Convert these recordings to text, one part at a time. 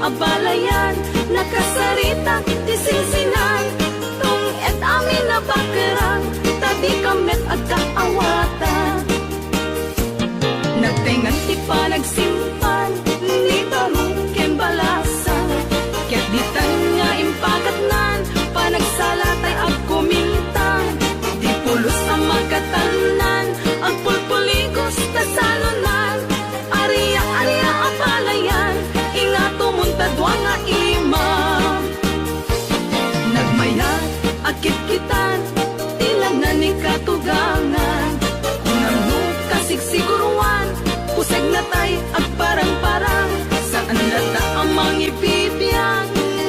abalayan, nakasarita ti sinsinan, tung et amin na bakerang, tadi kamet agkaawatan. Nagtengan ti panagsimpan, ni barong ken balasan, ket ditan nga impakatnan, panagsalatay agkumintan, di pulos ang magkatanan, agpulpuligos tasalunan, ariya apalayan, inga tumuntadwa nga imam. Nagmayat, akit-kitan, tilangan ni katugangan, kunang no kasigsiguruan, pusag na tay agparang-parang, saan lata ang mangibibiyang,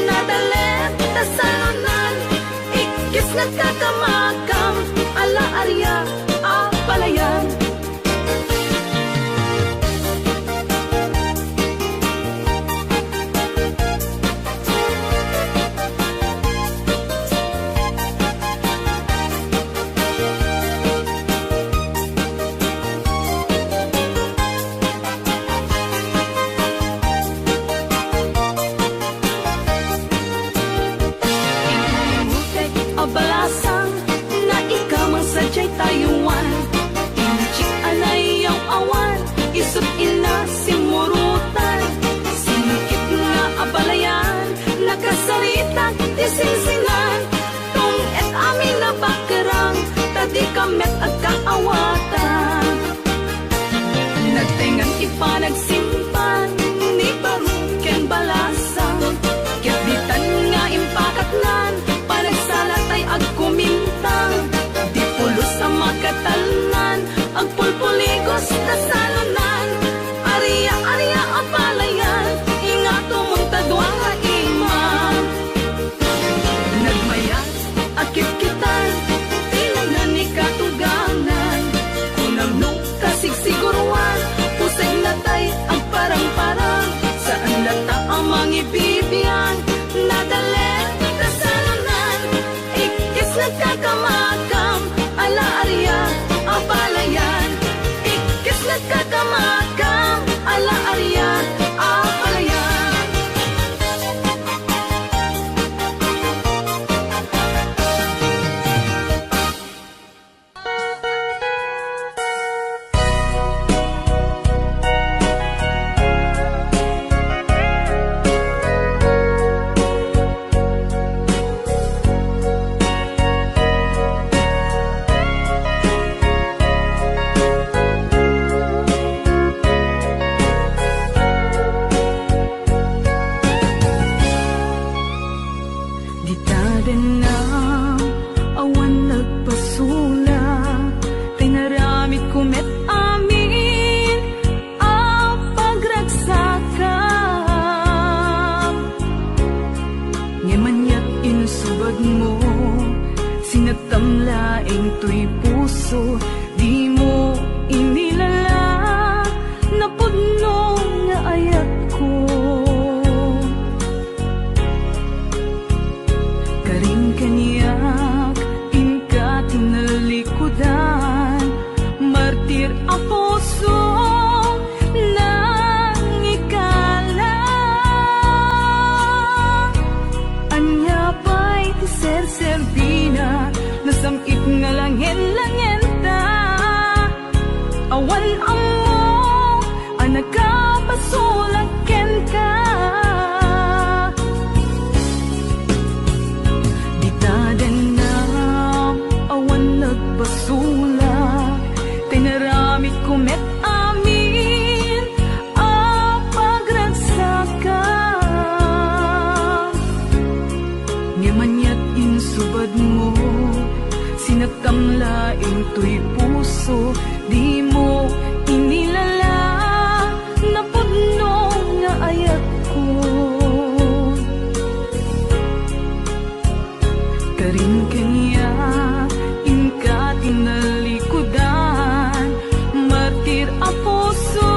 nadalet tasalunan, ikis nagkakamakam, ala arya apalayan. Balasang na ikaw mang sadyay tayuan, inchik anay ang awan, isut ina simurutan, sinikit nga abalayan, nakasarita ti sinsinan, tung et amin na bakerang, tadi kamet agkaawatan. Nagtengan ipanagsimpan, ni barong ken balasang, ket ditan nga impakatnan, panagsalatay agkumintang, di pulos ang magkatalunan, agpulpuligos tasalunan, ariya apalayan, inga tumuntadwa nga imam. Nagmayat, akit-kitan, tilangan ni katugangan, kunang no kasigsiguruan, pusay na tay agparang-parang, saan lata ang mangibibiyang, nadalet tasalunan, ikis nagkakamakam, ala arya apalayan, ikis nagkakamakam, ala arya apalayan. Sinatamlaing to'y puso, di mo inilala, napudno nga ayat ko. Karing kaniyak, inka tinalikudan, martir ang puso, nang ikala. Anya pa'y tiser-serbina, nasamit nga langin-langin ta, awan mo, anak ka pasulaken ka. Di tadan na awan nagbasulak, tinaramit kumet amin ang pagragsakan. Ngamanyat insubad mo, sinatamlaing to'y puso, di mo inilala, napudno nga ayat ko. Karing kanya, inka tinalikudan, martir ang puso,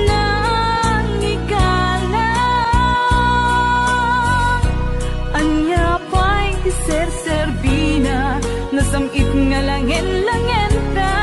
nang ikala. Anya pa'y tiser-serbina, nasamit nga langin-langin ta,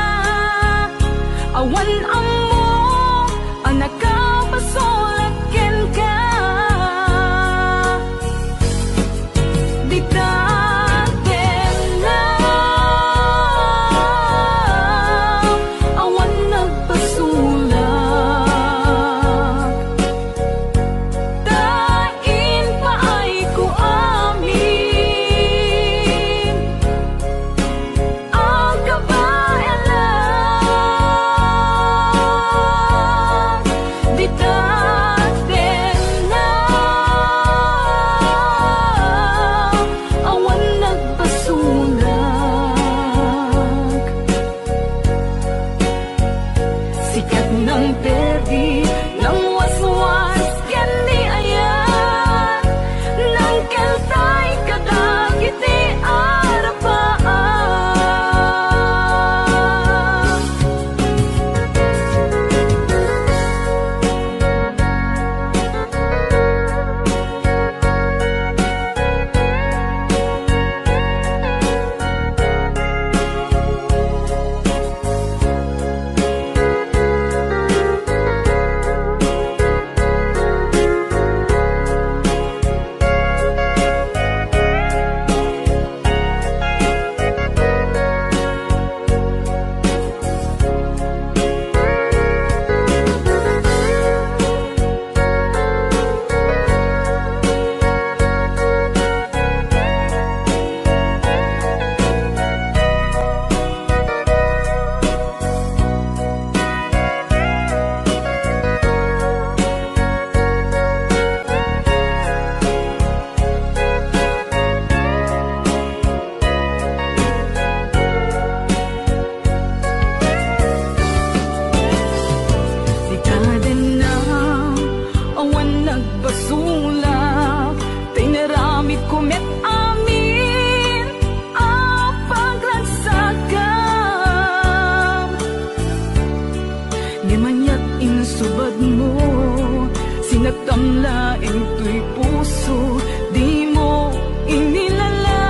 tamlaing tuy puso, di mo inilala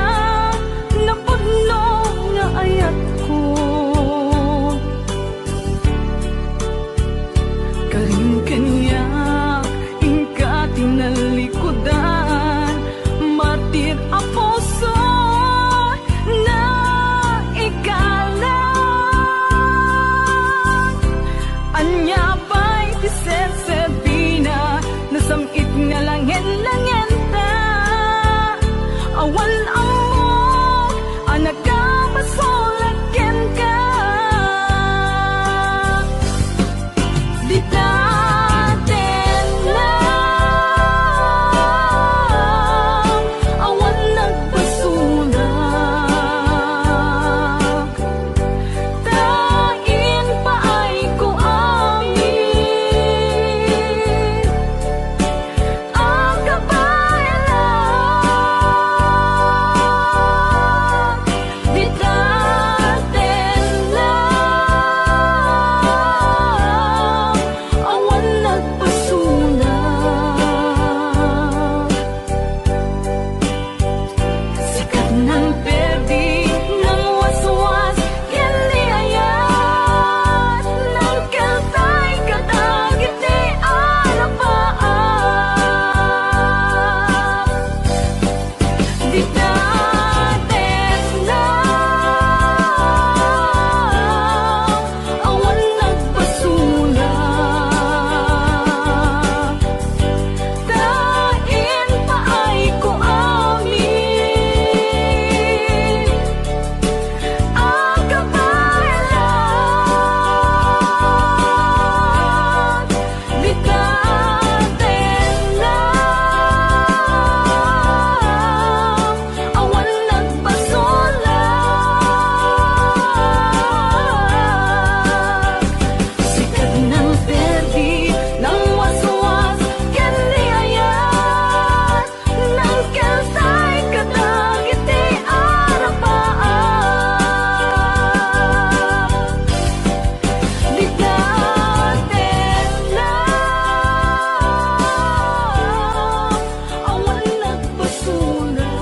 na puno nga ayat ko. Karin kanya ingka tinalikudan, martir ang puso na ikalang. Anya ba'y tisesebina, nasamit nga langin-langin ta, awan ang mo, anak ka masulagyan ka. Di natin lang, awan nagpasulag, tain pa ay ko amin, ang kabayalag. Di natin lang, awan nagpasulag. Sikat ng perdi ng waswas, kini ayat ng kaltay kadagit ni arapaan. Di natin lang, awan nagpasulag, tain pa ay ko amin, ang kabayalag. Di natin lang, awan nagpasulag. Sikat ng perdi ng waswas, kani ayat ng kaltay kadagit ni arapaan. Di natin lang, awan nagpasulag,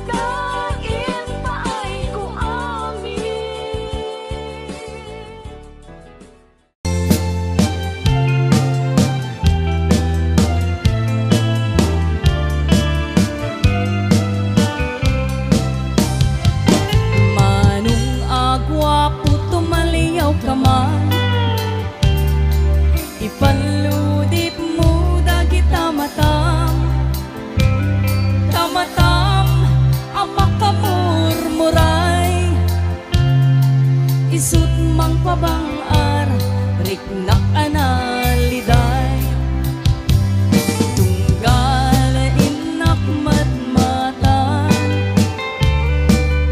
tain pa ay ko amin. Manong agwa puto maliyaw ka man, ipanludip mo dagit tamatam, tamatam ang makamurmuray, isut mang pabangar riknak analiday, tunggal inak matmatan,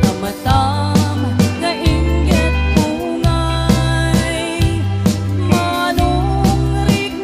tamatam nga inggit pungay, manong rig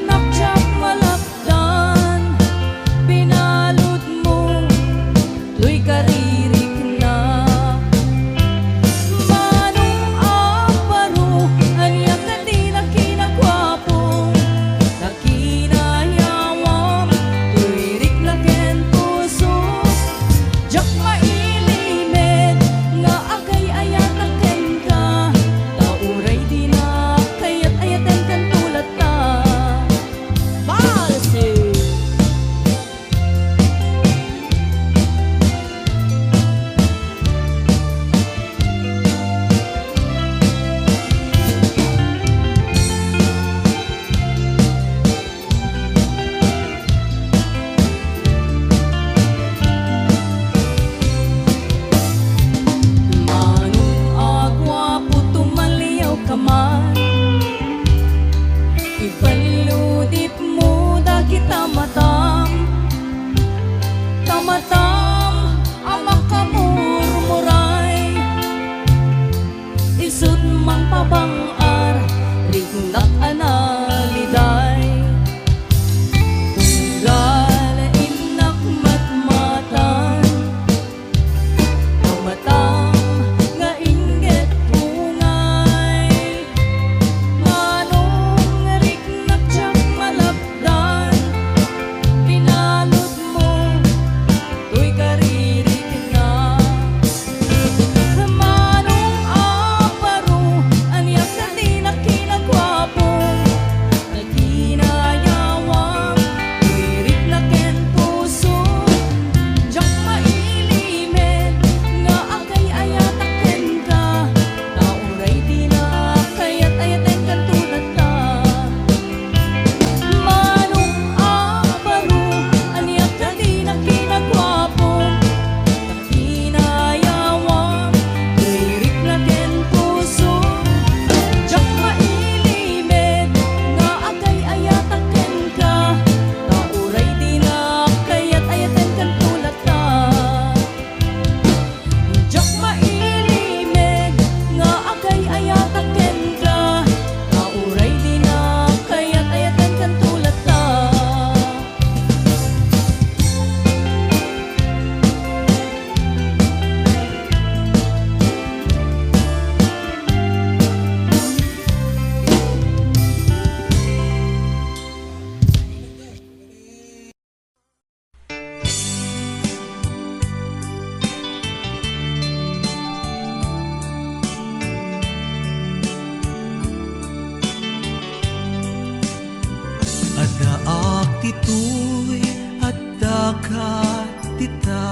titoy at dagat tita,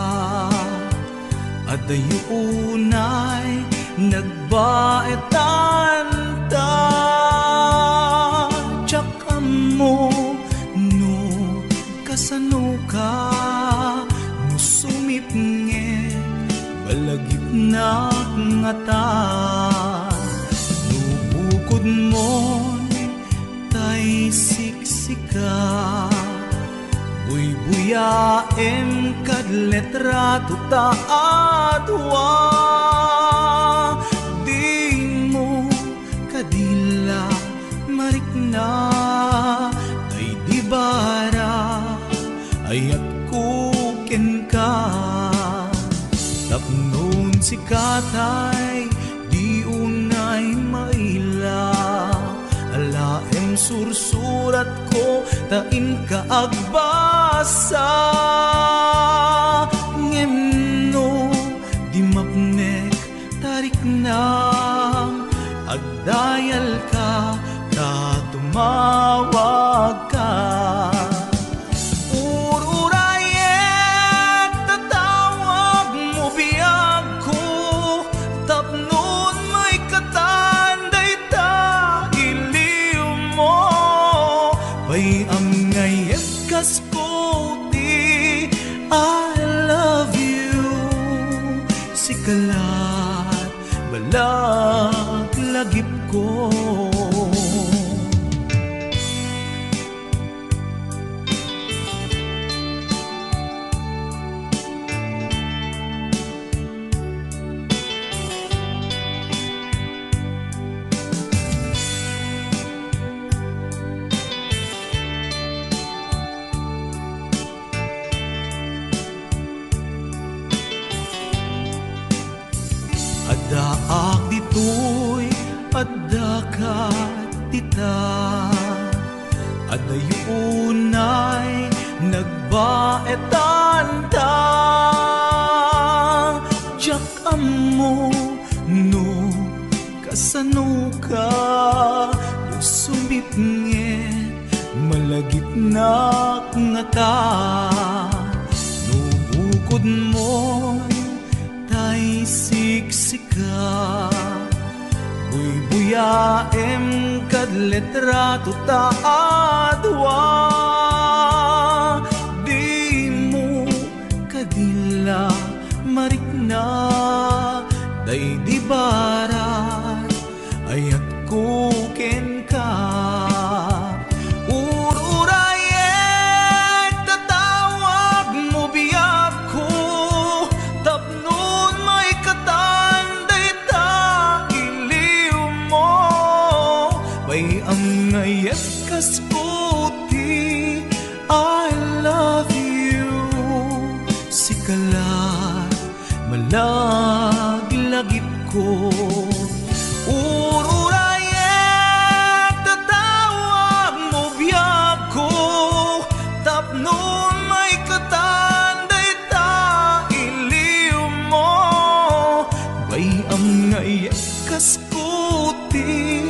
at dayunay nagbaetan ta. Tsaka mo no kasano ka, no sumipnge balagip na nga ta. No bukod mo tay siksika, buy-buyaem kad letrato ta adwa. Di mo kadila marikna, ay di bara ayat kuken ka. Tapnon si katay di unay maila, alaem sursurat ko tain ka agbasa. Ngemno di mapnek tarik na, agdayal ka ta tumawag ka. Ururayet tatawag mo biyag ko, tapnon may katanday ta iliw mo. Bay ang ngayet kas ko ti I love you, sikalat balag lagip ko. Daak ditoy at dagat tita, at dayunay nagbaetan ta. Diyak amo no kasano ka, no sumipnget malagip na nga ta. No bukod mo tay siksika, buy-buyaem kad letrato ta adwa. Di mo kadila marikna, day di barat ayat kuken ka. Ururayet tatawag mo biyag ko, tapnon may katanday ta iliw mo. Bay ang ngayet kas puti I love you, sikalat malaglagip ko. Ururayet tatawag mo biyag ko, tapnon may katanday ta iliw mo. Bay ang ngayet kas puti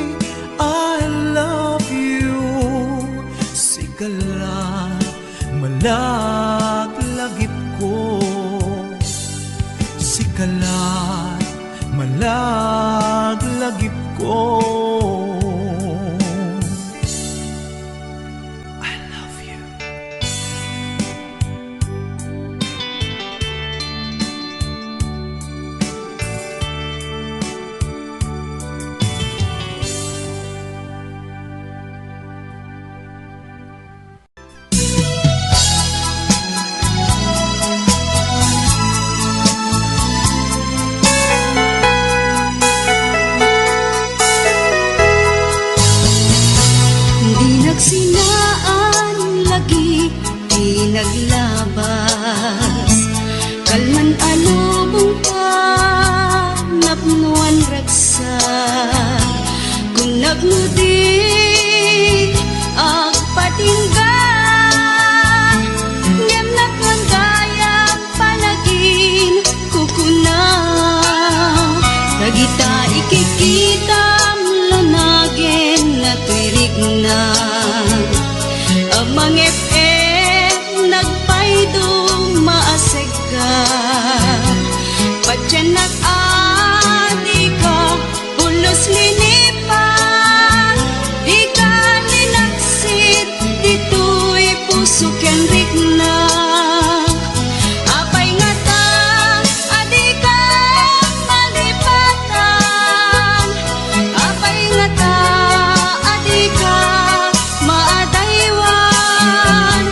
I love you, sikalat malaglagip ko. Sikalat malaglagip ko. I love you. Nagsinaan lagi di naglabas, kalman alubong pa napnuan raksa. Kung nagmudi agpatingga, ngem nakman kayang palagin kukuna. Nagita ikikitam lunagin na tuirig na amang FM ka. Patyanak adi ka, pulos linipan. Di ka linaksit, dito'y puso ken rikna. Apay nga ta, adi ka malipatan. Apay nga ta, adi ka maadaywan.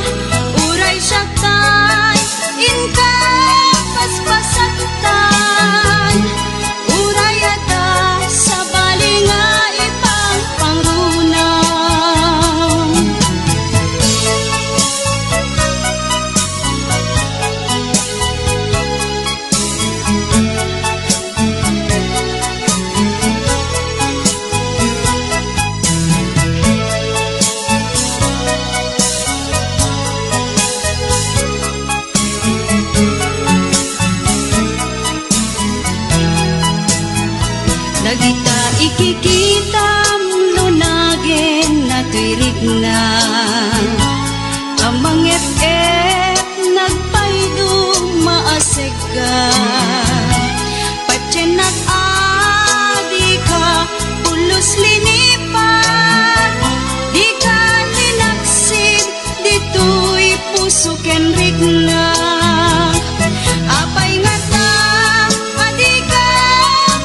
Uray siya tay, inka paspasaktan. Uray ata sa balinga ipang pangrunang. Dagita ikikita lunagin na tuirik na. Amang et nagpaydo maaseg ka. Patyanak adi ka, pulos linipan. Di ka linaksid, dito'y puso ken rikna. Apay nga ta, adi ka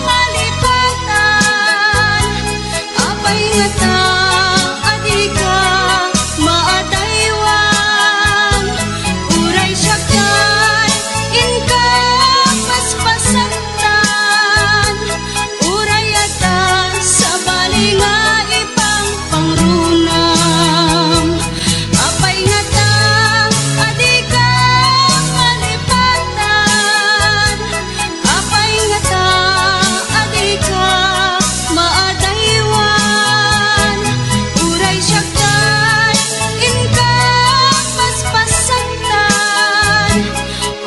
malipatan. Apay nga ta, adi ka maadaywan. Uray siya kay, inka paspasaktan. Uray ata sa balinga ipang pangrunang. Apay nga ta, adi ka malipatan. Apay nga ta, adi ka maadaywan. Uray siya kay, inka paspasaktan.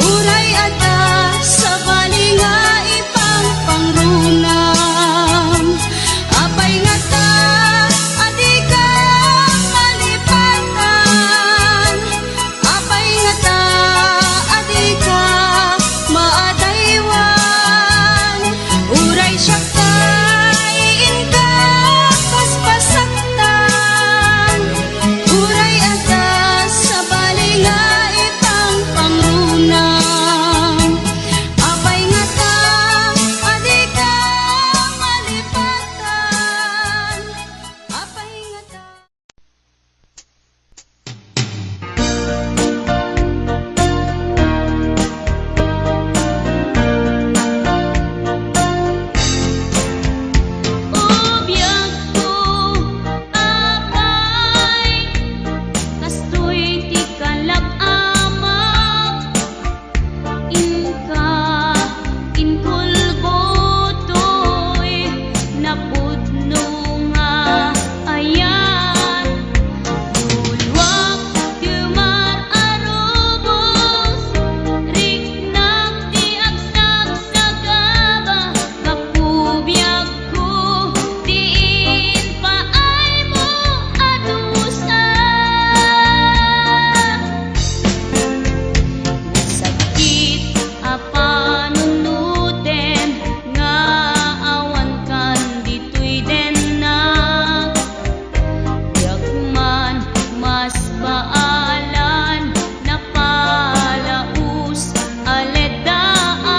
Uray ata sa balinga ipang pangrunang. Apay nga ta, adi ka malipatan. Apay nga ta, adi ka maadaywan. Uray siya kay, inka paspasaktan. Uray ata sa balinga ipang pangrunang. Apay nga ta, adi ka malipatan. Apay nga ta. Ubiyag ko, apay, kastoy ti kalab-amag. Inka, inkulbotoy, napudno nga ayan. Bulwak tumar arubos, riknak ti agsak sa gaba. Kapubiyag ko, diin paay mo adusa. Sakit apanunuten, nga awan kan dito'y dennak. Yagman mas baalan, napalaus aledaang.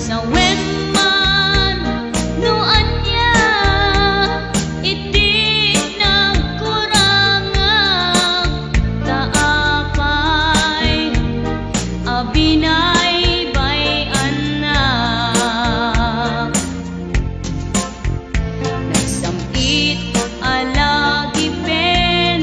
Sa wetman nuan niya, iti nagkurangang. Kaapay, abinay bay anak. Nagsamit alagi pen,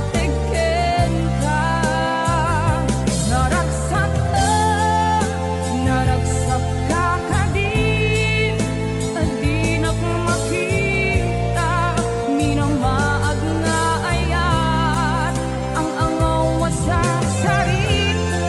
pateken ka. Naragsak na, naragsak ka kadin, adi na makita, minamaag nga ayat, ang angaw sa sarita.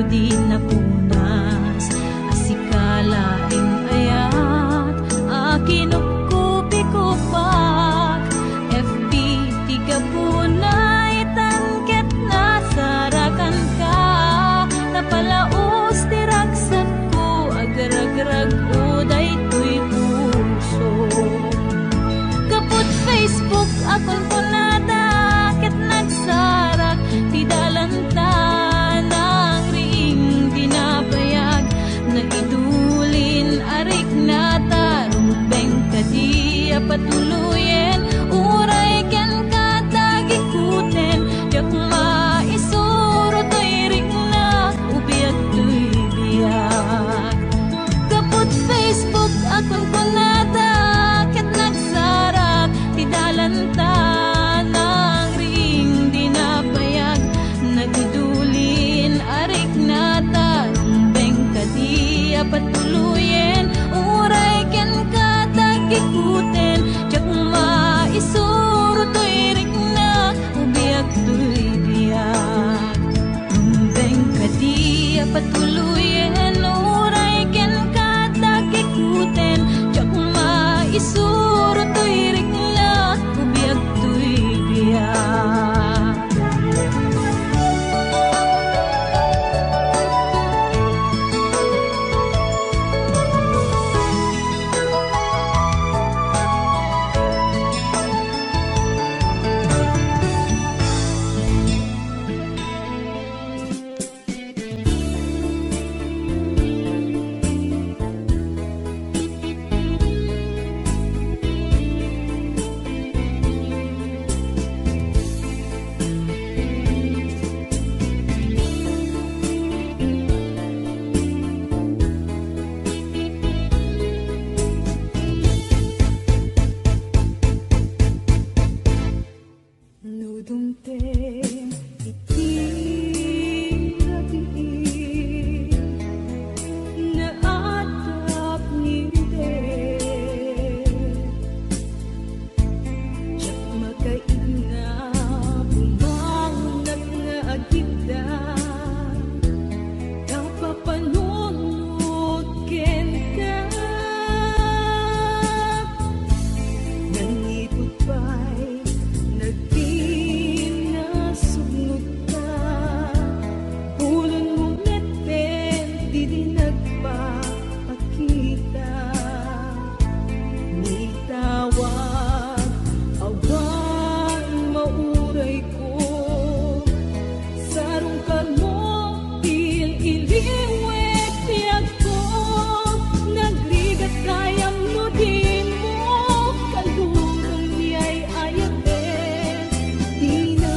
di napunas, asikalaing ayat, akinupkupi-kupak, FB tiga punay, tangket na sarakan ka, napalaos tiragsat ko, agar-agrag uday to'y puso. Kaput Facebook akon ko nadakit nagsarak, ti dalanta ng ring dinapayag, na idulin arik na tarubeng kadiya patuluyen, uray ken katagikuten, yak maisuro to'y rik na ubiyag to'y biyag. Kaput Facebook akon ko nadakit nagsarak, ti dalanta ng ring dinapayag, nagidulin arik na tarumbeng kadiya patuluyen, uray ken katagikuten, tiyak maisuro to'y rik na ubiyag to'y biyag. Rumbeng kadiya patuluyen, uray ken katagikuten, tiyak maisuro to'y rik na ubiyag to'y biyag. Nudumten iti gabi na atap ni tiyak makaigna bumangat nga agita, kapapanunod ken ka, nangipot pa'y nagpinasugnod ka, ulon mo neten di nagpapakita, ni tawag awan mauray ko, sarong karmo il-iliwet tiyag ko, nagligat kayam no din mo, kalurong niya'y ayaten, di na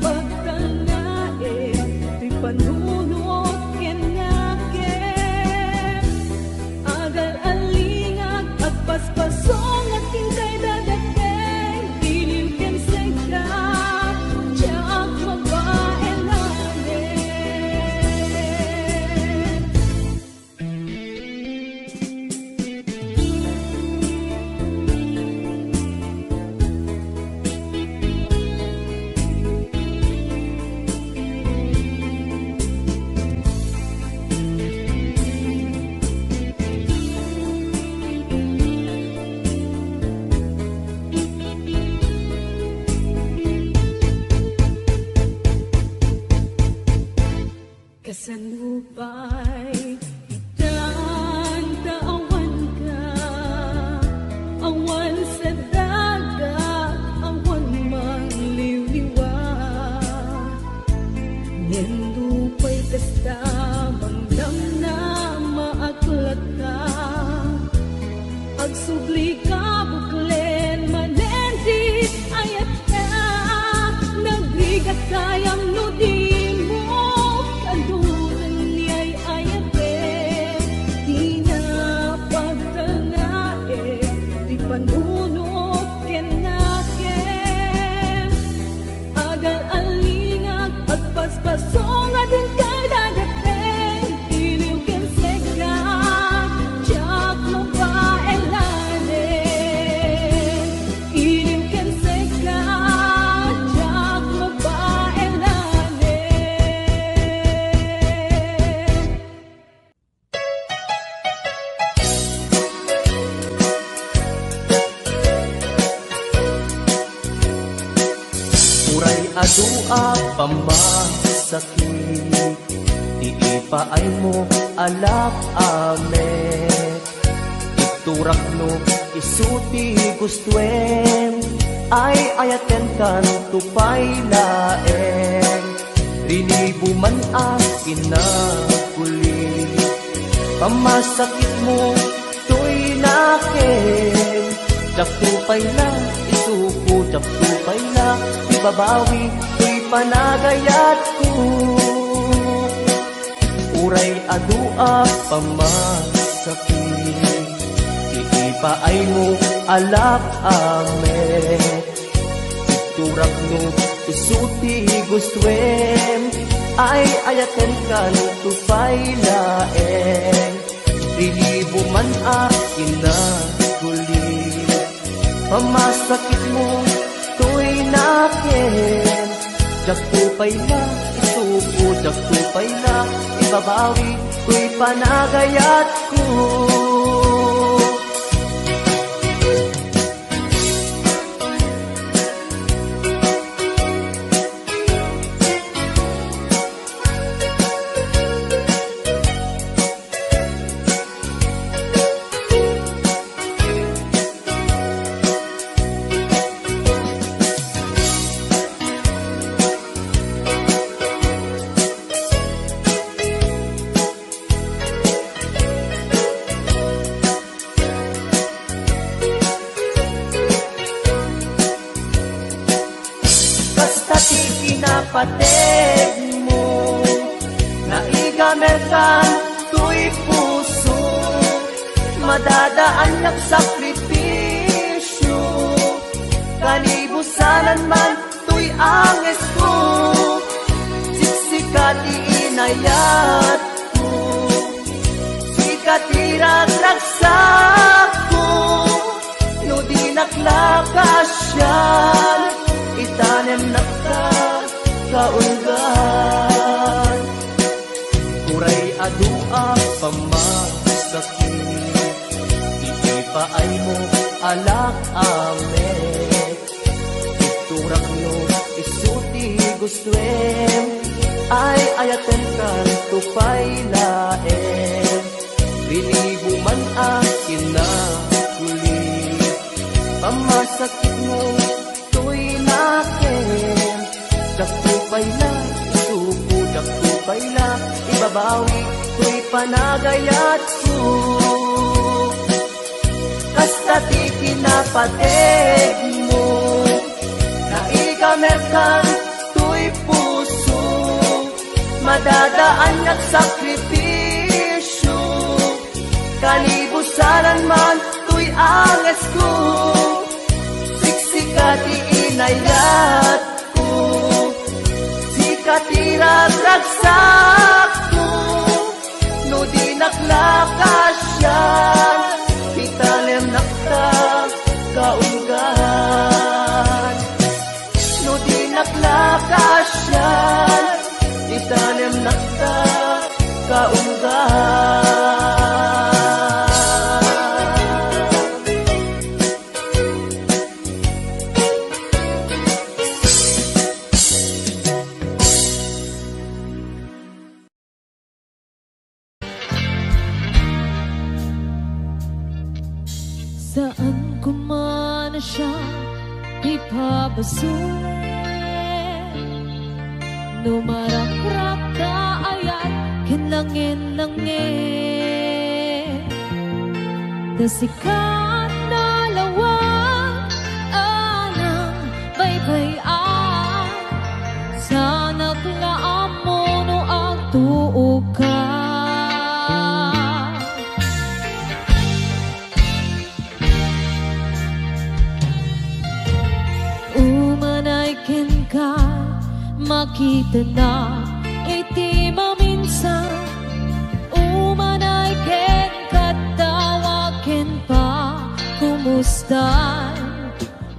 pagtanae, di panunod ken naken, agal alingag at paspasong at hintay dadateng, dilim ken sengka, tiyak mabaen namin. Kasanupay itantaawan ka, awan sa dagat, awan mangliwliwat, nindupay kasta mangdam na maaklat ka, agsubli ka buklen manendi ayat ka, nagrigat kayam no di mo, kaluran niya'y ayaten, adua pamasakit, iipaay mo alak ame. Iturak no isuti gustuen, ay ayaten kan tupay laeng. Rinibo man ang inakuli, pamasakit mo to'y nakin. Jaktupay na, isuko, jaktupay na, ibabawi, to'y panagayat ko. Uray adua pamasakit, iipaay mo alak ame. Iturak no isuti gustuen, ay ayaten kan tupay laeng. Rilibo man inaguli, pamasakit mo to'y nakin. Jaktupay na, isuko, jaktupay na, ibabawi, to'y panagayat ko. Pateg mo, naigamerkan to'y puso, madadaan yak sakripisyo. Kanibusanan man to'y anges ko, siksikat iinayat ko, sikat iragraksak ko, no di naklakasyan, itanem nakta kaulgan. Uray adua pamasakit, iipaay mo alak ame. Iturak no isuti gustuen, ay ayaten kan tupay laeng. Rinibo man kinakuli, pamasakit mo to'y nakin. Jaktupay na, isuko, jaktupay na, ibabawi, to'y panagayat ko. Kastati kinapateg mo, naigamerkan to'y puso, madadaan yak sakripisyo. Kanibusanan man to'y anges ko, siksikat iinayat ko, katiragraksak ko, no di naklakasyan, itanem nakta kaulgan. No di naklakasyan, itanem nakta kaulgan. Saan ko man siya ipabasuin, numarakrak ka ayat kinlangin-langin. Dasikan na lawang anang baybayan, sa naglaam mo no agtuog ka. Ka makita na iti maminsan, umanay ken katawaken pa kumustan.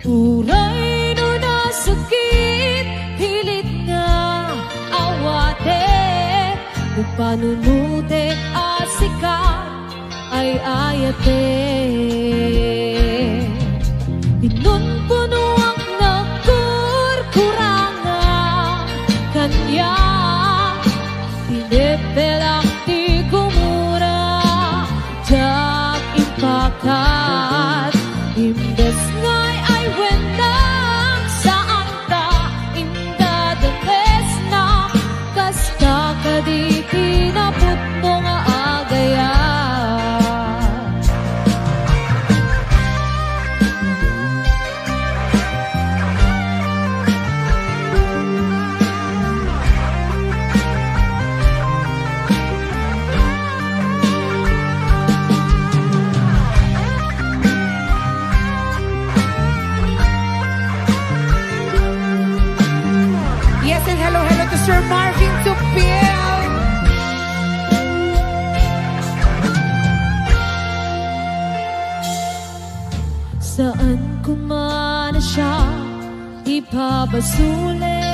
Uray no nasakit, pilit nga awate, upanunutek asikat ay ayate. Pinunpuno ang nagkurkurangan, basule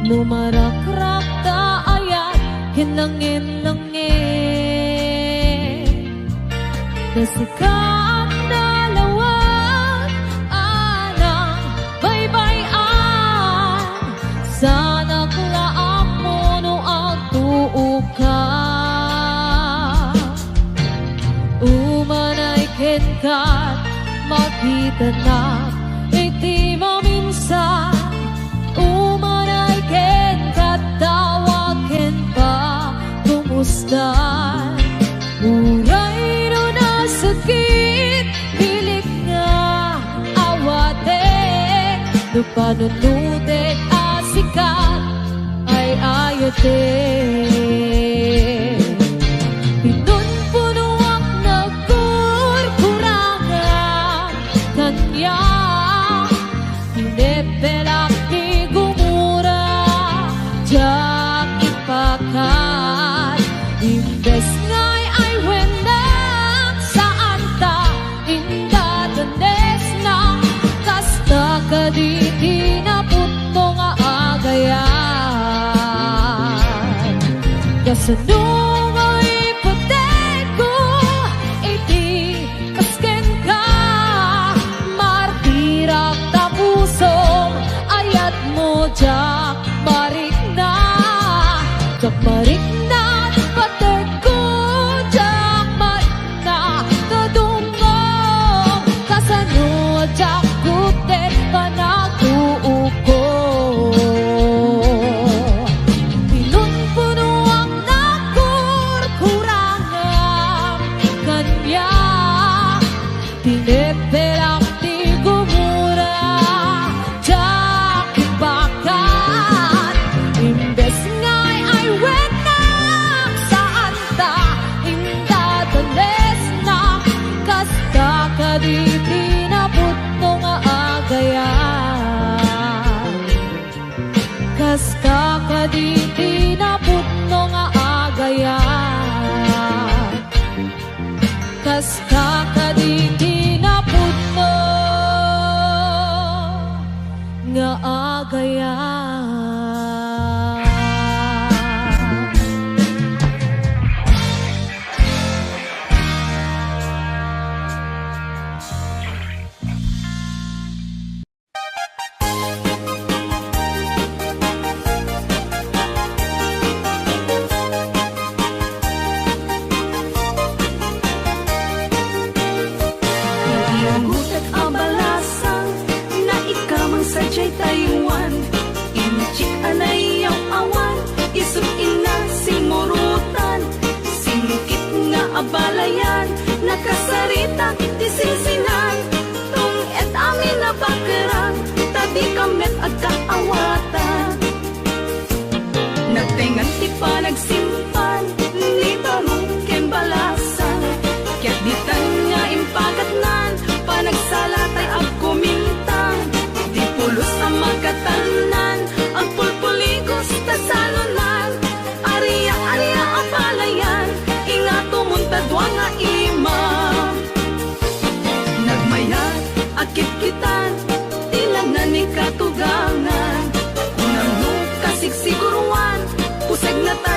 numarakrak ta ayat kinangin-langin kasi kang dalawang anang baybayan sana klaang mo no ang tuo ka umanay kenkat makita na iti maminsan umanay kenkat tawakin pa kumustan uray no nasakit pilik nga awate no panunudet asikat ay ayote pinunpunuak na kurkurangan kanya pinepelak di gumura jak ipakat imbes ngay ay wenak saan ta inda tandes na kasta kaditi na puto nga agayan kasanong ay ipoteko iti kasken ka martirak tapusong ayat mo jak marik na patek ko jak marik na kadungong kasano jak kutek panagtuo ko pinunpunuang nakurkurangan kanya tinepelak di gumura jak ibakat imbes ngay ay wenak saan ta inda tales na kasta kaditi na putno nga agayan kasta kaditi na putno nga agayan kasta kaditi na putno nga agayan Iyagutat abalasan na ikamang sadyay Taiwan inchik anayaw awan isut ina simurutan singkit nga abalayan nakasarita tisinsinan tung et amin na bakerang tabi kamet agkaawatan nagtengan ti panagsimpan ni tarong kembalasan kaya't ditan nga impagatnan panagsalatay ag kumintang di pulos ang magkatanan ang pulpuligos tasalunan ariya apalayan inga tumuntadwa nga ima nagmayat akit-kitan tilanan ni katugangan unang no kasigsiguruan pusag na tayo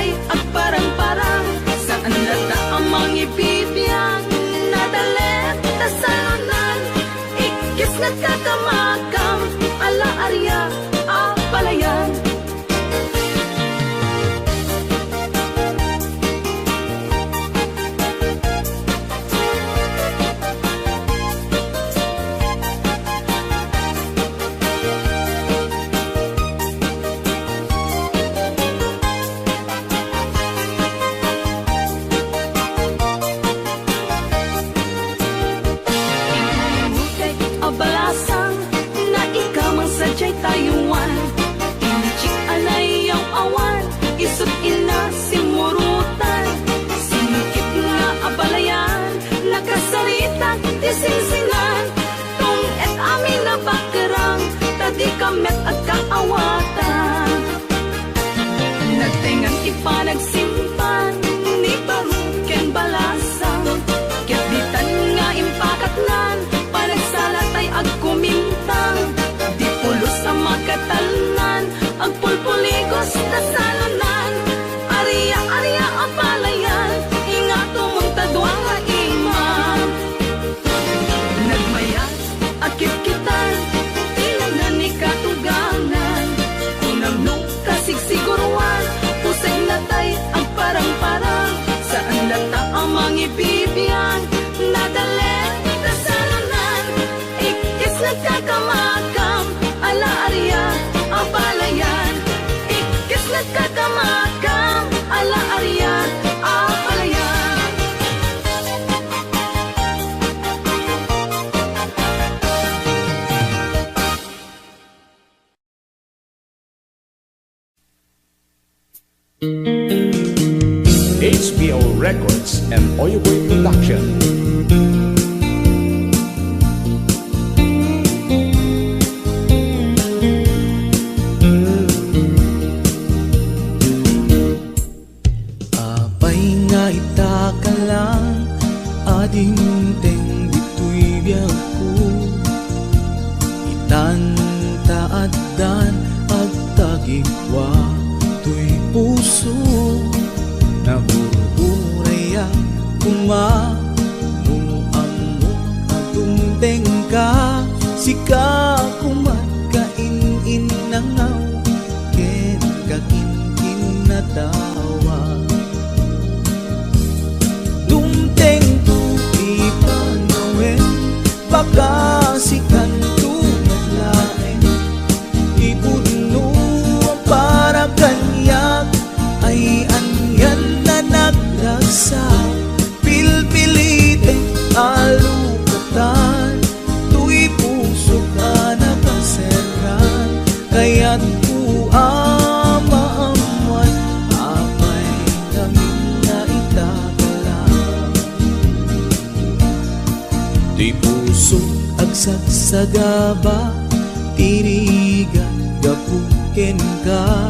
HBO Records and Oyoboy Production. Apay nga itaka lang, ading teng dito'y biyak ko. Itan-taadan at tagigwa to'y puso. Nabuburaya kumamuamok atong tengka. Sika kumatkain-in nangaw, ken kakin-kin na tawa. Dumteng tu ipanawin, baka sikan tu naglain. Ibudno ang para kanyak, ay anyan na naglagsa. Pilpilite alukatan, tu'y puso ka nakaseran. Kaya't ku amaamuan, apay namin na itagalang. Tu'y puso agsagsagaba, tirigan gapuken ka.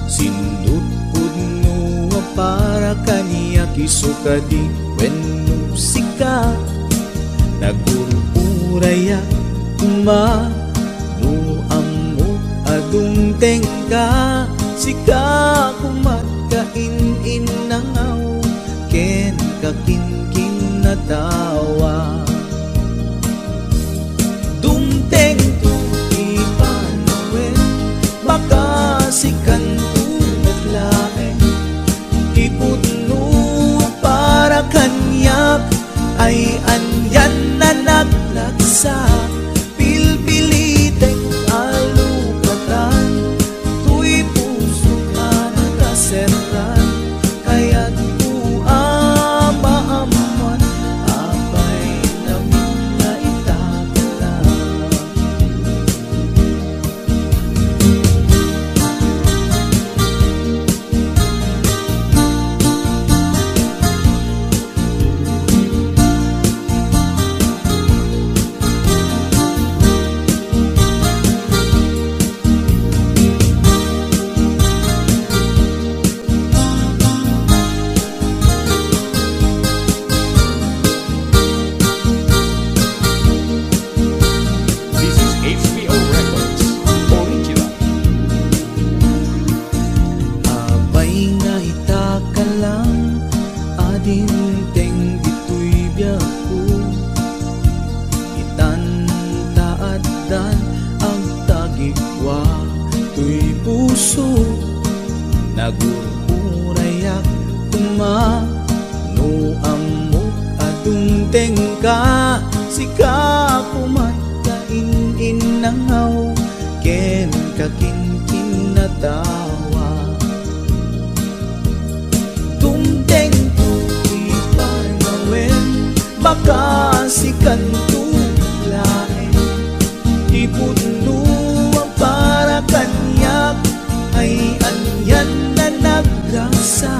Sindut pudno nga para kaniya kisukadi wenno sika. Nagururaya kuma no amok adung tengka. Sika kumat kain-in nangaw, ken kakin-kin na tawa. Dumteng tu ipanawin, baka sikan tu naglain. Ipudno para kanyak, ay anyan na naglagsa. Pilpilitek alukatan, tu'y puso ka nakaseran. Kaya't ku amaamuan, apay namin na itagalang. This is HBO Records Original. Apay nga itaka lang, ading teng dito'y biyak ko. Itan-taadan ang tagigwa to'y puso. Nagururayak kumano amok atong tengka. Sika kumatkain-in nangaw, ken kakin-kin na tawa. Tumteng tu ipanawin, baka sikan tu lain. Ipudno ang para kanyak, ay anyan na naglagsa.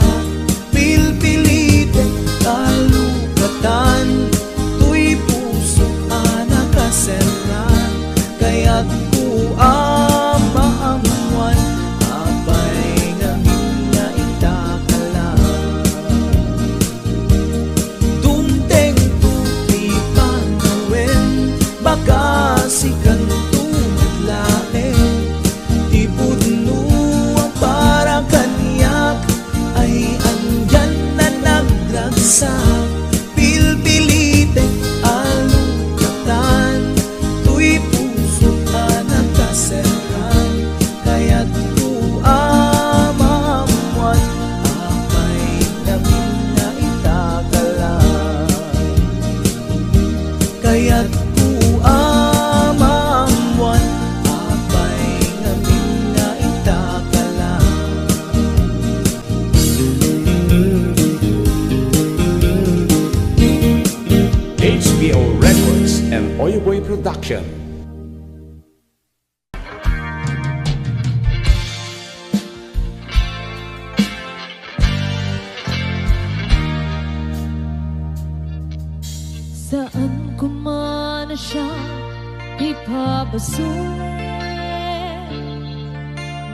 Pilpilite kalukatan, tu'y puso ka nakaseran. Kaya't ku amaamuan, apay ngamin na itagalang. Dumteng tu ipanawin, baka sikan tu naglain. Tipudno ang para kanyak, ay andyan na naglagsa. Pilpilite alukatan, tu'y puso ka nakaseran. Kaya't ku amaamuan, apay namin na itagalang. Kaya't ku amaamuan, apay namin na itagalang. HBO Records and Oyoboy Production. ipabasulit.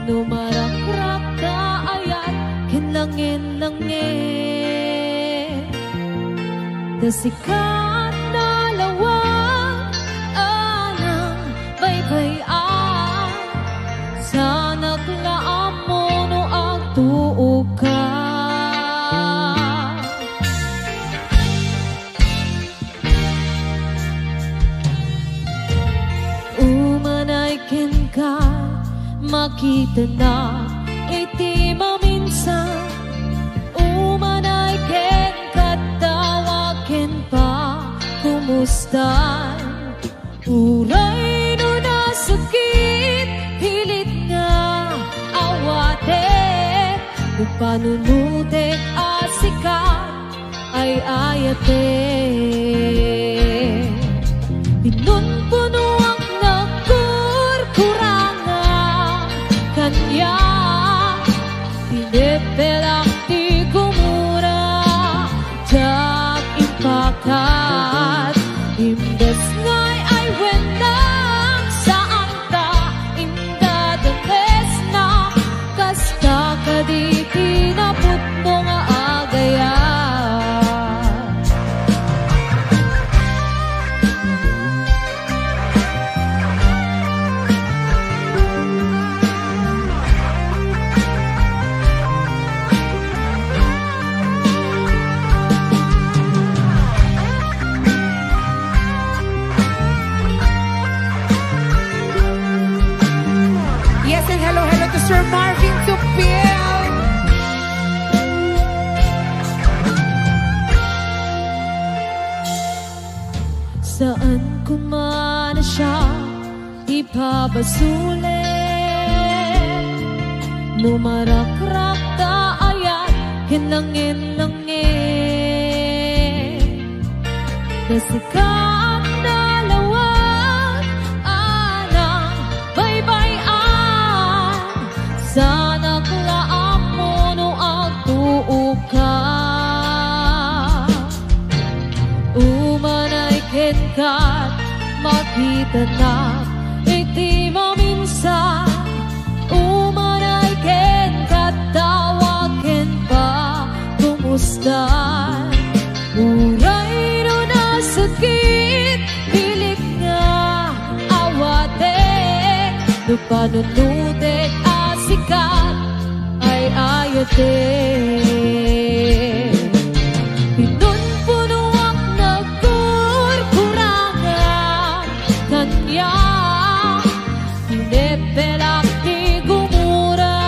Numarakrak ka ayat kinlangin-langin. Dasikat na lawang anang baybayan. Sa naglaam mo no agtuog ka. Umanay ken ka makita na iti maminsan. Umanay ken katawaken pa kumustan. Uray no nasakit pilit nga awate. Upanunutek asikat ay ayate. Pinunpuno ang nagkurkuranga kanya. Pinipelak di gumura jak impakat. Imbes nga'y ay wenang saan ka inda danes na. Kasta ka di kinaput mo nga agaya. Yes, and hello to Sir Marvin Tupil. Saan ko man siya ipabasulit. Numarakrak ka ayat kinlangin-langin. Dasikat na lawang anang baybayan. Sa naglaam mo no agtuog ka. Umanay ken kat makita na iti maminsan. Umanay ken katawaken pa kumustan. Uray no nasakit pilit nga awate. Nupanunutek asikat ay ayate. Pinunpuno ang nagkurkurangan kanya. Pinipelak di gumura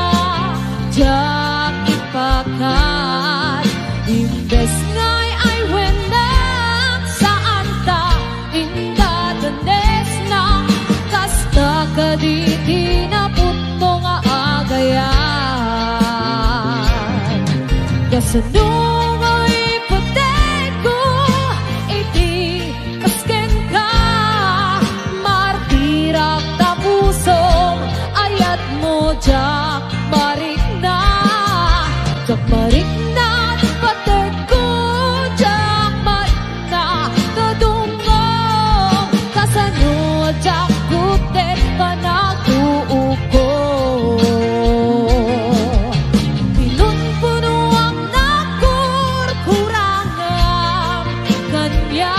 jak ipakat. Imbes nga'y ay wenang saan ta inda danes na. Kasta ka di kinaput mo nga agayan. Kasanong ay patay ko iti kasken ka. Martirak tapusom ayat mo jak marik na. Jak marik na patay ko jak marik na. Tadungong kasano jak kutet panagtuog ko. Pinunpuno ang nagkurkurangan kanya.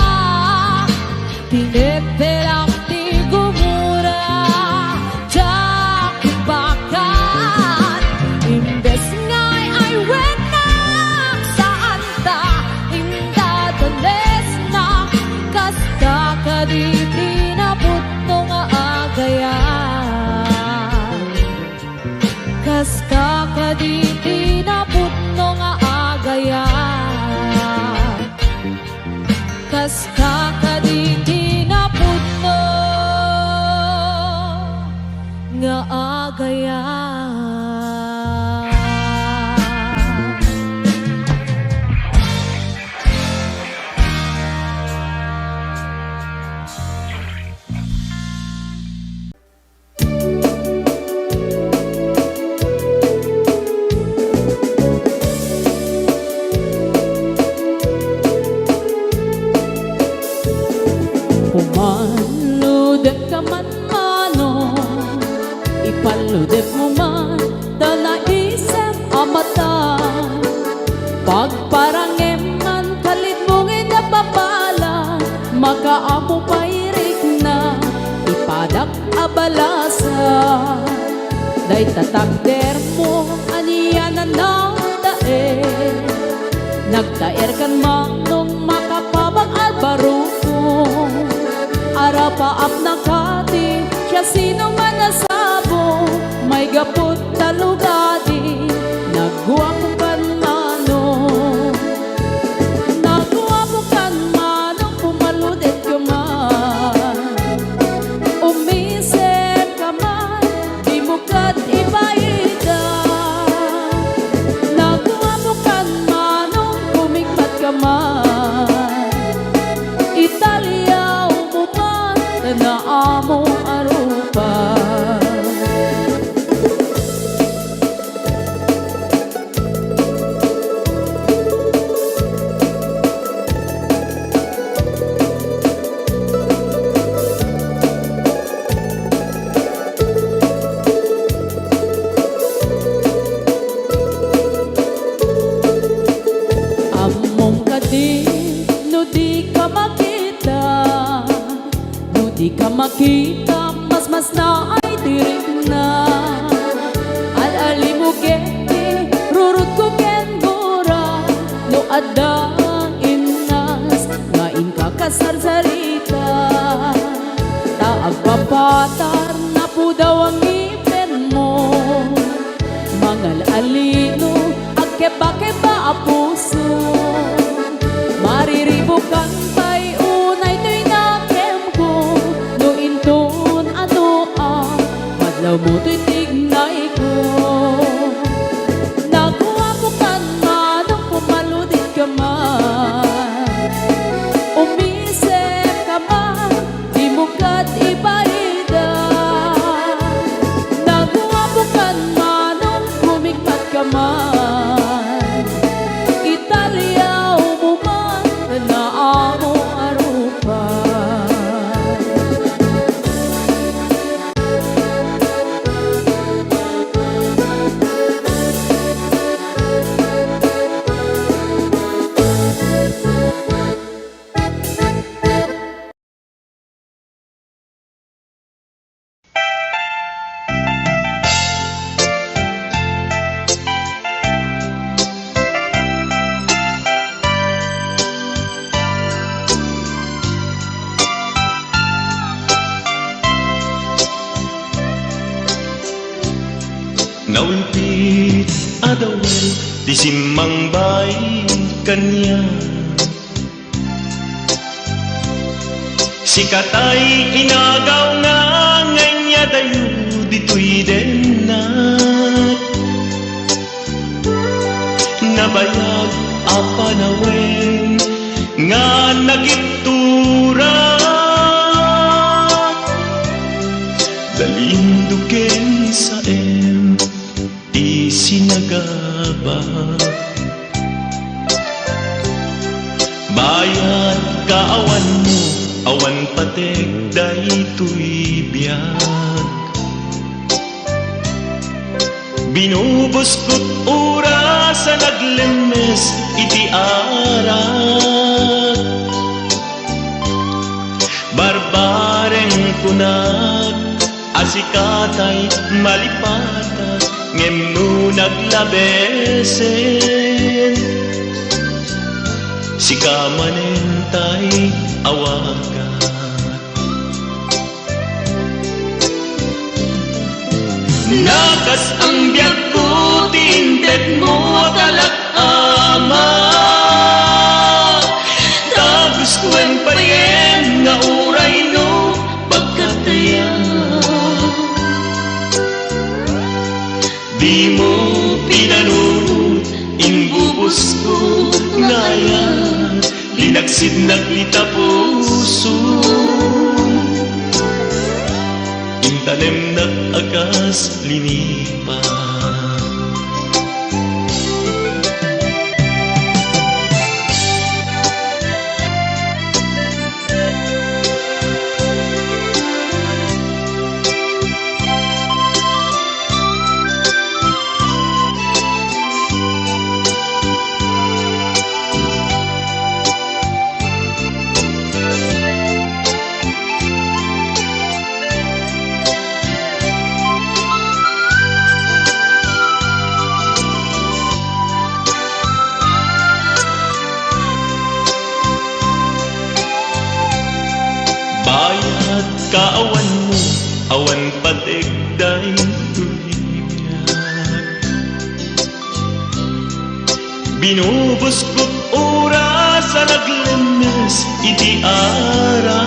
Pinipelak di gumura jak ipakat. Imbes nga'y ay wenang saan ta inda danes na. Kasta ka di kinaput mo nga agayan. Kasta ka di kinaput mo nga agayan. Kasta ka di kinaput mo nga agayan. Pagparangem man kalit mong inapapala, makaapo pairik na ipadak abalasa. Day tatakder mo aniya na nagdaer, nagdaer kan manong makapabag albaruko. Arapaap na kati siya sino man nasabo, may gapot talugadi nagguwapong kan manong, nagguwapong kan manong pumaludet ka man, umisip ka man di mo kat ibaida, nagguwapong kan manong kumikmat ka man, Italia umuman na amo arupa. Among kadin, no di ka makita, no di ka makita, mas na ay dirik na. Al-ali mo gete, rurut ko ken gora, no adang inas, ngain ka kasarsarita. Taag papatar na po daw ang ngipin mo, mangal alino, agkeba-keba a puso. Mariribukan pa'y unay to'y nakem ko, no inton ano madlaw mo to'y tignay ko. Nakuha ko kan manong pumaludit ka man, umisip ka man, di mo kat ibaida. Nakuha ko kan manong kumikmat ka man, Italia umuman na amo arupa. Naulpit adawel di simmang bay kanya, sikatay inagaw nga nganya dayo dito'y denat, nabayag apanawen nga nagitura, dalinduken sa di sinagaba. Bayad kaawan mo, awan patek daytoy biyag. Binubos ko't oras sa naglemes iti arak, barbareng kunag asikatay malipatag ngem no naglabesen, sikamanentay awagan. Nakas ang biyag ko tinted mo talak-ama, tapos kuen payen nga uray no pagkataya. Di mo pinanunod, imbubos ko ngayon, linagsid naglita puso, intanem na akas linipa. kaawan mo, awan patigday tuligan. Binubos ko't oras sa naglemes iti arat.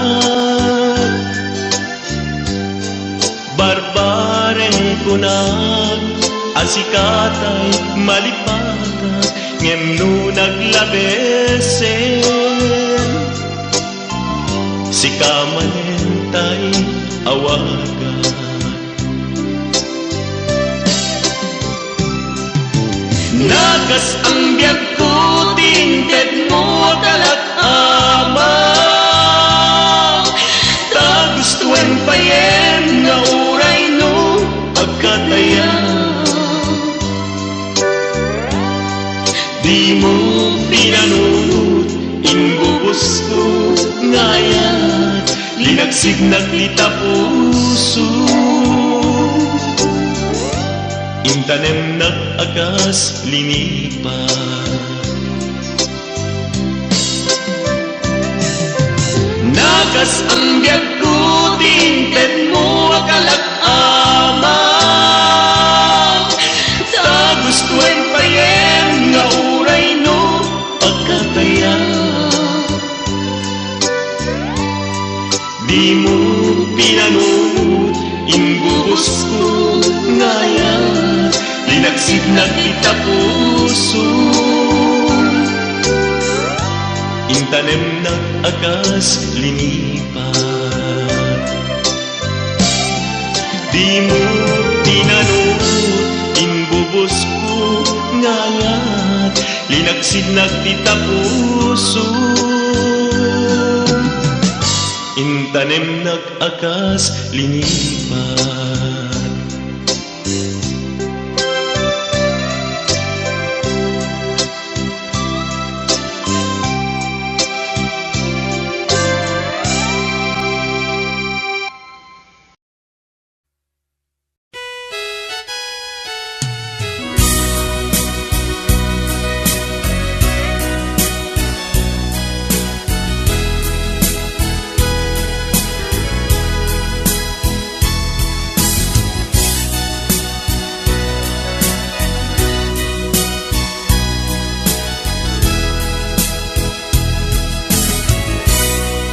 Barbaren ko nag asikatay malipatag ngem no naglabesen. Si kamanentay awagan. Nakas ang biyag ko, tinted mo kalak-ama. Ta gustuan pa yen nga uray no agkatayan. Di mo pinanunod, inbubos ko ngayon, linagsig-nag kita puso. Intanem nag-agas linipat. Nagas ang biyag ko, tinted mo akalak-ama. Ta gustuan pa yen nga uray no pagkatayan. Di mo pinanunod, inbubos ko ngayon, linagsid na kita puso. Intanem ng agas linipat. Di mo pinanunod, inbubos ko ngayon, linagsid na kita puso. Intanem nag-akas linipat.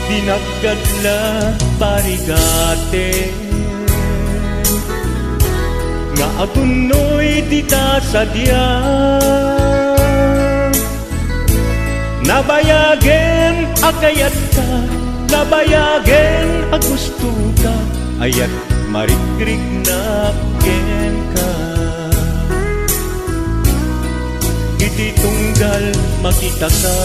Dinaggadla parigate nga agunoy dita sadya. Nabayagen akayat ka, nabayagen agusto ka, ayat marigrig na ken ka. Iti tunggal makita ka,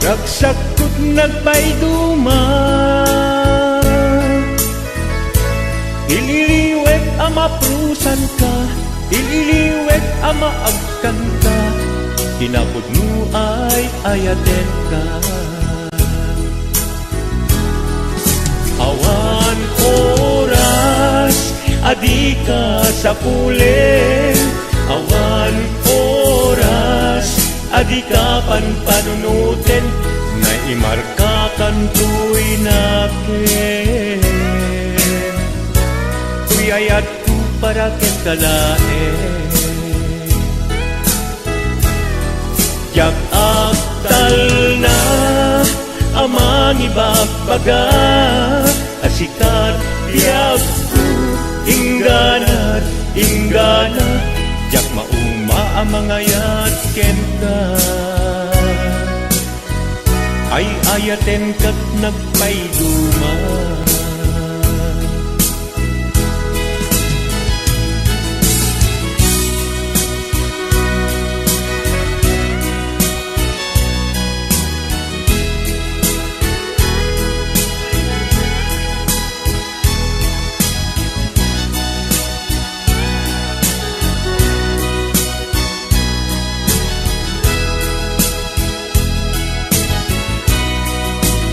ragsakot nagpayduma. Ililiwet ama prusan ka, ililiwet ama agkan ka, tinapod mo ay ayaten ka. Awan oras, adi ka sa pulen. Awan oras, adi ka panpanunutin, na imarkakan tu'y nakin. Tuy ayat ko para ken kalaen. Yak aktal na amang ibagbaga, asikat diyak ko, ingganat, inggana, yak mauma amang ayat ken ka. Ay ayaten kat nagpayduma.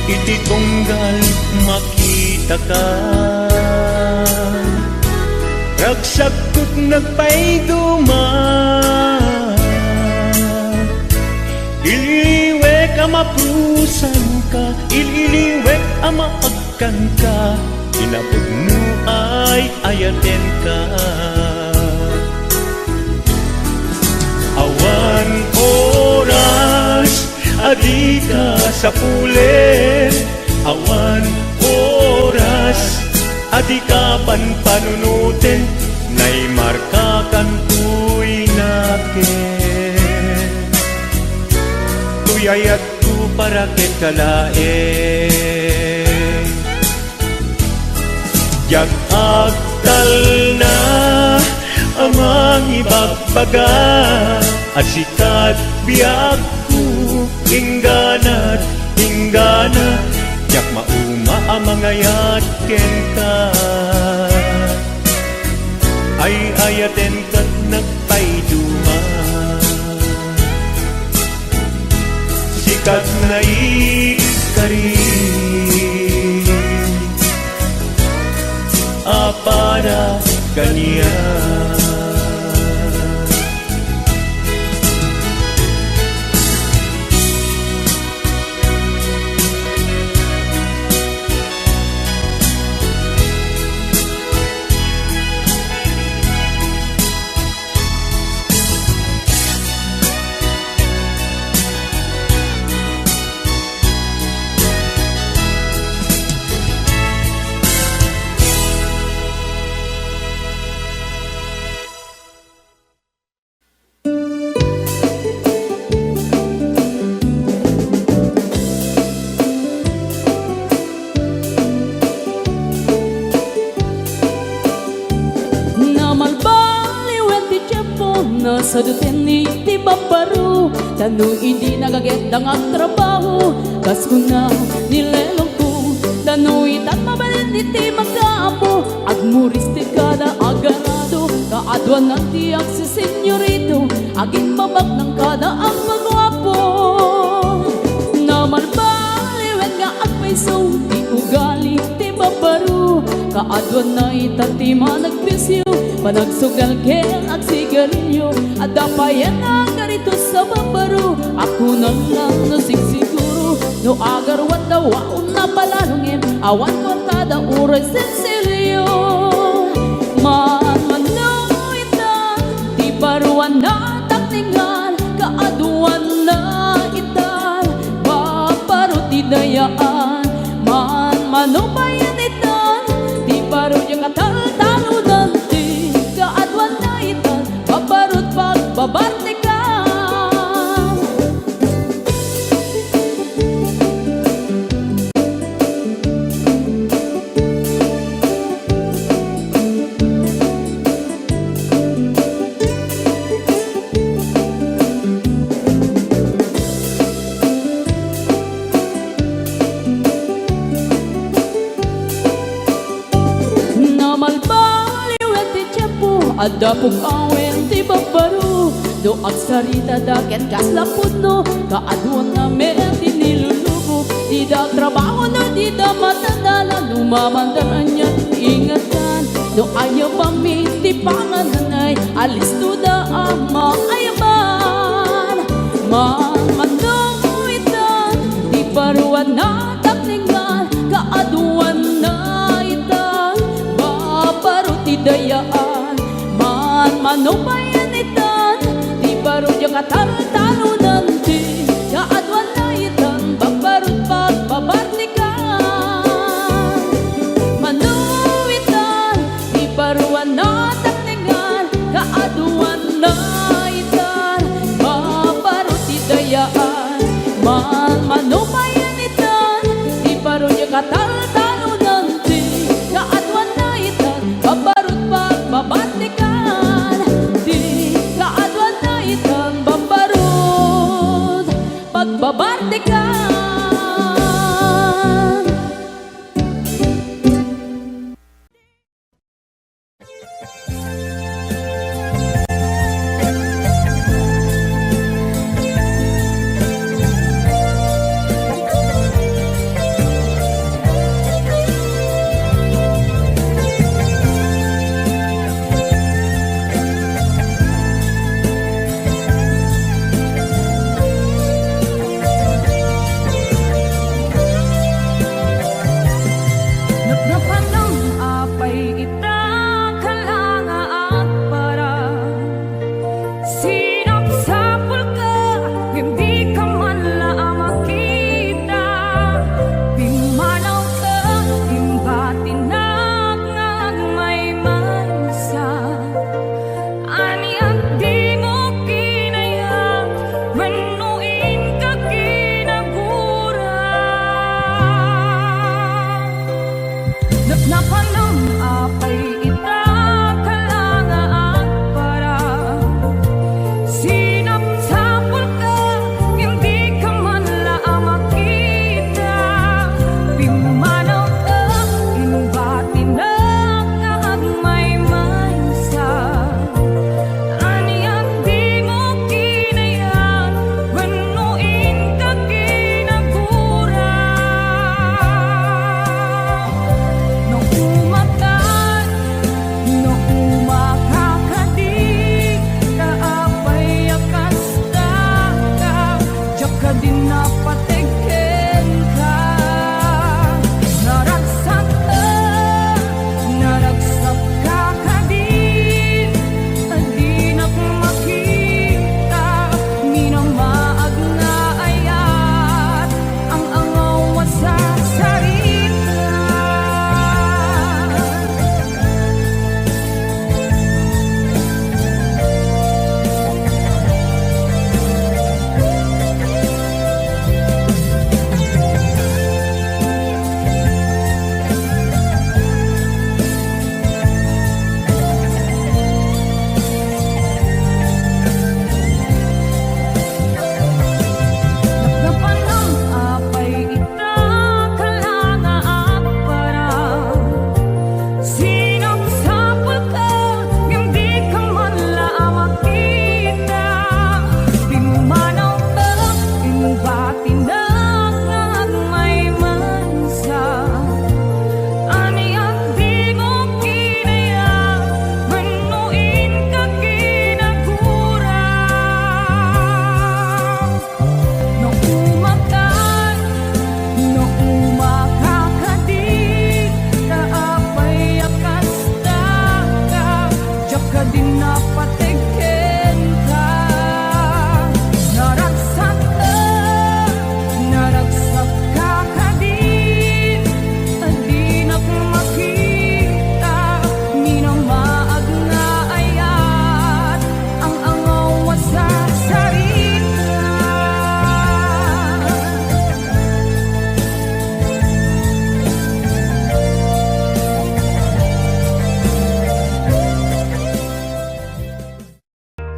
Iti tunggal makita ka, ragsakot nagpayduma. Ililiwe ka maprusan ka, ililiwek ama agkan ka, inapod mo ay ayaten ka. Awan oras, adi ka sa pulen. Awan oras, adi ka panunutin. Nay marka kan tuy nakin. Tuyayat ko para ket kalaen. Jag agtal na amang ibagbaga at sikat biag ko ingganat inggana jak mauma amangayat ken ka ay ayaten kat nagpayduma sikat na ikari para kanya. Sa duteni ti babaru Tanu hindi nagagendang ang trabaho Kas ko na nilelong ko Tanu itat mabalin iti magkaapo Agmuris ti kada aganado Kaadwan ng tiyak si senyorito Aging babak ng kada ang magwapo Namalbaliwen nga agpaiso Ti ugali ti babaru Kaadwan na itati managpisyo Panagsugal kel ag sigarilyo At dapayan ang garito sa babaro Ako na lang nasigsiguro No agarwan daw waon na palalungin Awan kortada uray sensilyo Manmanoitan Di baruan na takningan Kaaduan na itan Babaro ti dayaan Manmanubayan itan Di baro yung katal-talunan Babarut pagbabartikan Namalbaliwet ti tiyempo Adapog awen ti babaro Do agsarita daket kas lapudno Kaaduan na meron ti nilulubo Di da trabaho na di da matadala Lumamandaran niya ingatan Do ayaw pamit ti pangananay Alis to da ama ayaman Manmanuitan Di paruan na takningan Kaaduan na itan Babaro ti dayaan Manubayan itan Di baro yung katal-talunan Di kaadwan na itan Babarut pagbabartikan Manuitan Di baruan na takningan Kaaduan na itan Babarut idayaan Manubayan itan Di baro yung katal-talunan Di kaadwan na itan Babarut pagbabartikan Pagbabartikan Sinapsapul ka, hindi ka man lang makita. Pimanaw ka, imbatinag ng may mansa. Aniyak di mo kinaya, manuin ka kinagura. Napnapan ng apay ita, kalanga at para. Sinapsapul ka, hindi ka man lang makita. Pimanaw ka, imbatinag ng may mansa. Aniyak di mo kinaya, manuin ka kinagura. No umatan, no umakakadik, kaapay akas ka, diyak ka din napatigin ka. Naragsak ka kadin, di na makita, minamaag na ayat, ang angaw sa sarita. Napanang apay ita, kalanga at para. Sinapsapul ka, hindi ka man lang makita. Pimanaw ka, imbatinag ng may mansa. Aniyak di mo kinaya, manuin ka kinagura. No umatan, no umakakadik, kaapay akas ka, diyak ka din napatigin ka. Naragsak ka kadin, di na makita, minamaag na ayat, ang angaw sa sarita.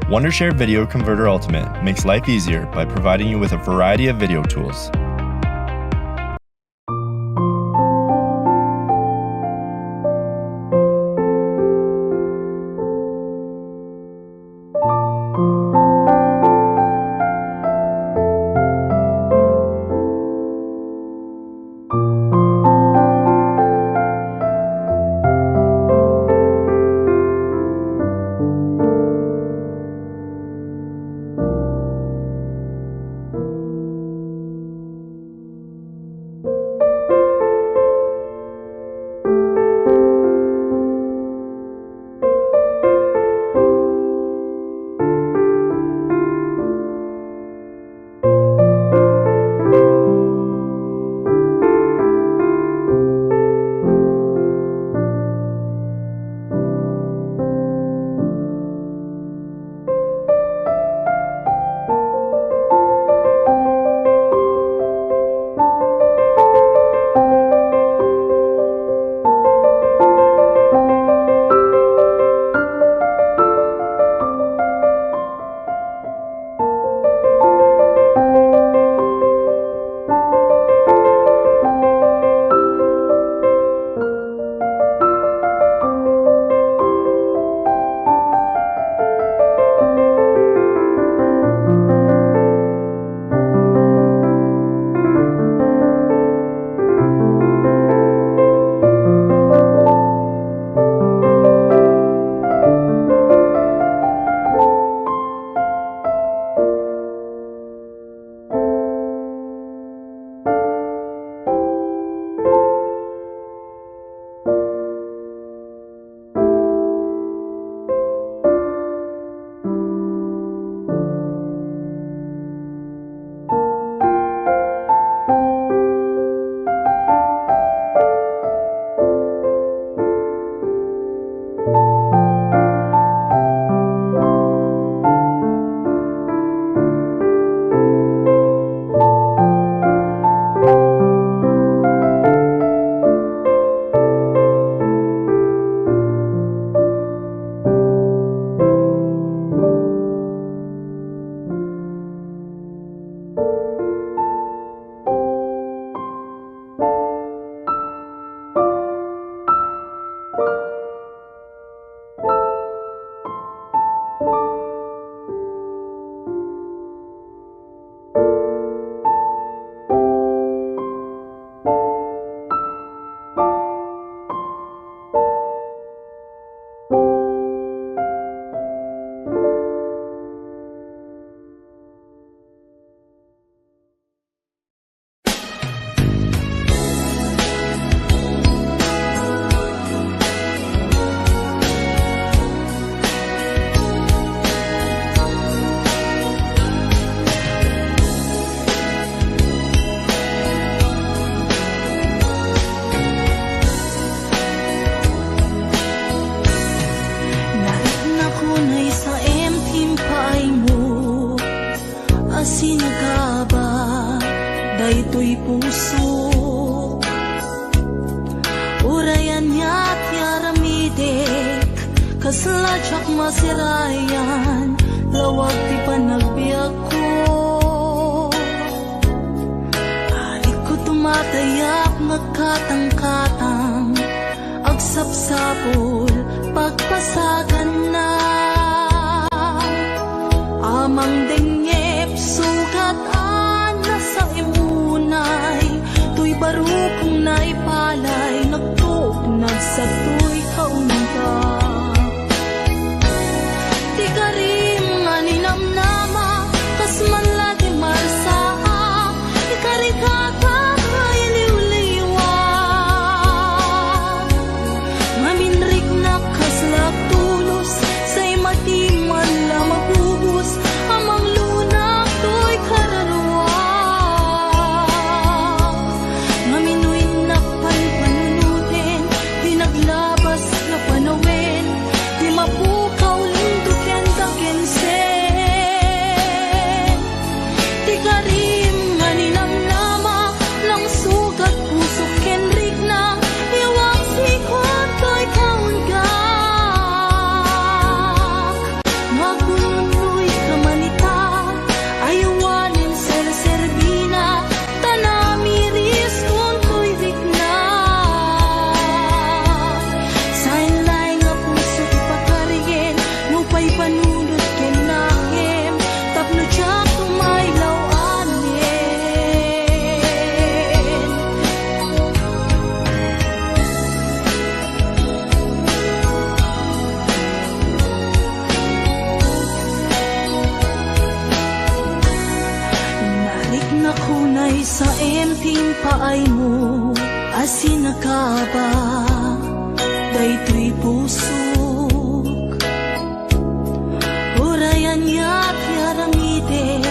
Wondershare Video Converter Ultimate makes life easier by providing you with a variety of video tools. daytoy puso. Urayan niya't yaramidek, kasladyak masirayan, lawag ti panagbiag ko. Arik ko tumatayak nagkatang-katang, agsapsapol pagpasagan na. Amang dengep sugat-an na sa imunay, tuy barukong naipalay, nagtugnag sa tuy kaunta. Di ka rin nga ninamnama, kas man lagi marsaa, di ka rin kakakay liwliwa. Maminrik na kaslak tulos, sa'y matiman la mabubos, amang lunak to'y kararwa. Maminoy na panpanunutin, di naglabas na panawin, di mapukaw linduken dakensen. Di ka rin nga ninamnama, lang sugat puso kenrik na, iwang sikot to'y kaunggak. Magunoy ka manita, ayawanin ser-serbina, tanamiris kung to'y rikna. Sainlay nga puso ipakarigin, nupay panunod kenahim, tapno tiyak tumaylaw anin. Narik na kunay sa emping paay mo, asin na ka ba, daytoy pusok. Urayan ya't yaramidek,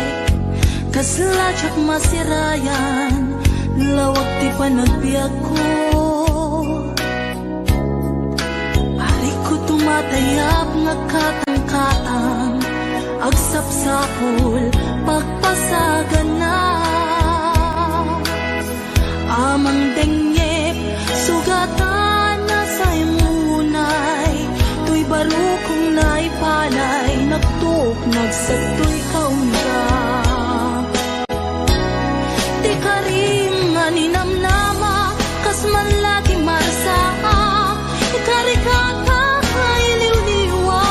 kasladyak masirayan, lawag ti panagbiag ko. Arik ko tumatayap nagkatang-katang, agsapsapol pagpasagan na. Amang dengep sugatan na sa imunay, tuy barukong naipalay, nagtugnag sa tuy kaunta. Di ka rin nga ninamnama, kas man lagi marsaa, ikari kakakay liwliwag.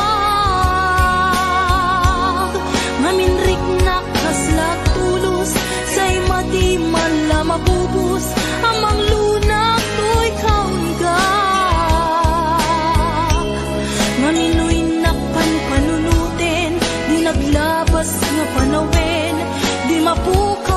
Maminrik na kaslak tulos, sa'y madiman la mabubos, amang lunak to'y kaunggak. Maminoy na panpanunutin, di naglabas nga panawin, di mapukaw